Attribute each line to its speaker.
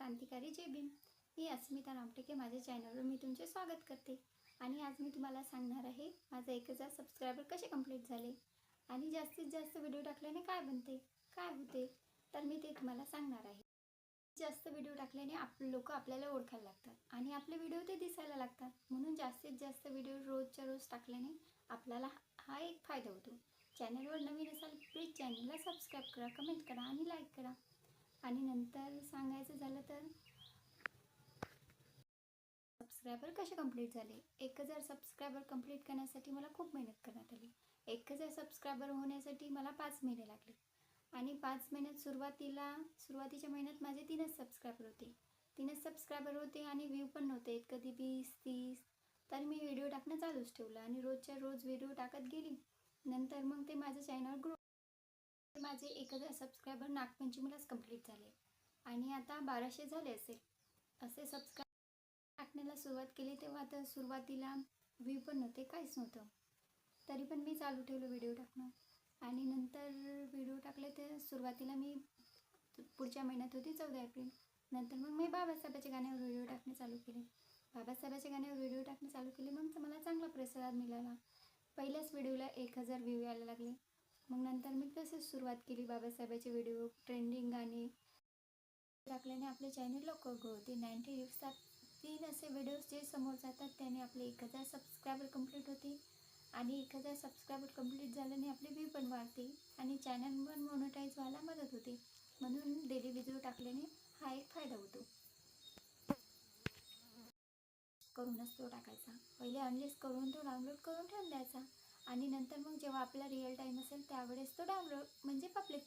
Speaker 1: क्रांतिकारी जय भीम. मी अस्मिता रामटेके माझ्या चॅनलवर मी तुमचे स्वागत करते. आणि आज मी तुम्हाला सांगणार आहे माझं 1000 सबस्क्रायबर कसे कंप्लीट झाले आणि जास्तीत जास्त व्हिडिओ टाकल्याने काय बनते, काय होते, तर मी ते तुम्हाला सांगणार आहे. जास्त व्हिडिओ टाकल्याने लोक आपल्याला ओळखायला लागतात आणि आपले व्हिडिओ ते दिसायला लागतात. म्हणून जास्तीत जास्त व्हिडिओ रोजच्या रोज टाकल्याने आपल्याला हा एक फायदा होतो. चॅनलवर नवीन असाल प्लीज चॅनलला सबस्क्राईब करा, कमेंट करा आणि लाईक करा. आणि नंतर सांगायचं झालं तर सबस्क्रायबर कसे कंप्लीट झाले. 1000 सबस्क्रायबर कंप्लीट करण्यासाठी मला खूप मेहनत करण्यात आली. 1000 सबस्क्रायबर होण्यासाठी मला 5 महिने लागले आणि 5 महिन्यात सुरुवातीच्या महिन्यात माझे 3च सबस्क्रायबर होते. 3च सबस्क्रायबर होते आणि व्ह्यू पण नव्हते, कधी 20-30. तर मी व्हिडिओ टाकणं चालूच ठेवलं आणि रोजच्या रोज व्हिडिओ टाकत गेली. नंतर मग ते माझं चॅनल ग्रो. माझे 1000 सबस्क्रायबर नागपंचमीलाच कंप्लीट झाले आणि आता 1200 झाले असेल. असे सबस्क्रायब टाकण्याला सुरुवात केली तेव्हा तर सुरुवातीला व्ह्यू पण नव्हते, काहीच नव्हतं. तरी पण मी चालू ठेवलं व्हिडिओ टाकणं आणि नंतर व्हिडिओ टाकले. तर सुरुवातीला मी पुढच्या महिन्यात होती 14 एप्रिल. नंतर मग मी बाबासाहेबाच्या गाण्यावर व्हिडिओ टाकणे चालू केले. बाबासाहेबाच्या गाण्यावर व्हिडिओ टाकणे चालू केले. मग मला चांगला प्रतिसाद मिळाला. पहिल्याच व्हिडिओला 1000 व्ह्यू यायला लागले. मग नंतर मी तसेच सुरुवात केली. बाबासाहेबाचे व्हिडिओ, ट्रेंडिंग गाणे टाकल्याने आपले चॅनल लवकर ग्रो होते. 90 दिवसात 3 असे व्हिडिओज जे समोर जातात त्याने आपले 1000 सबस्क्रायबर कंप्लीट होते आणि 1000 सबस्क्रायबर कंप्लीट झाल्याने आपले व्ह्यू पण वाढते आणि चॅनल पण मोनेटाईज व्हायला मदत होते. म्हणून डेली व्हिडिओ टाकल्याने हा एक फायदा होतो. करूनच तो टाकायचा. पहिले अनलिस्ट करून तो डाउनलोड करून ठेवून द्यायचा आणि नंतर मग जेव्हा आपला रिअल टाईम असेल त्यावेळेस तो डाउनलोड म्हणजे पब्लिक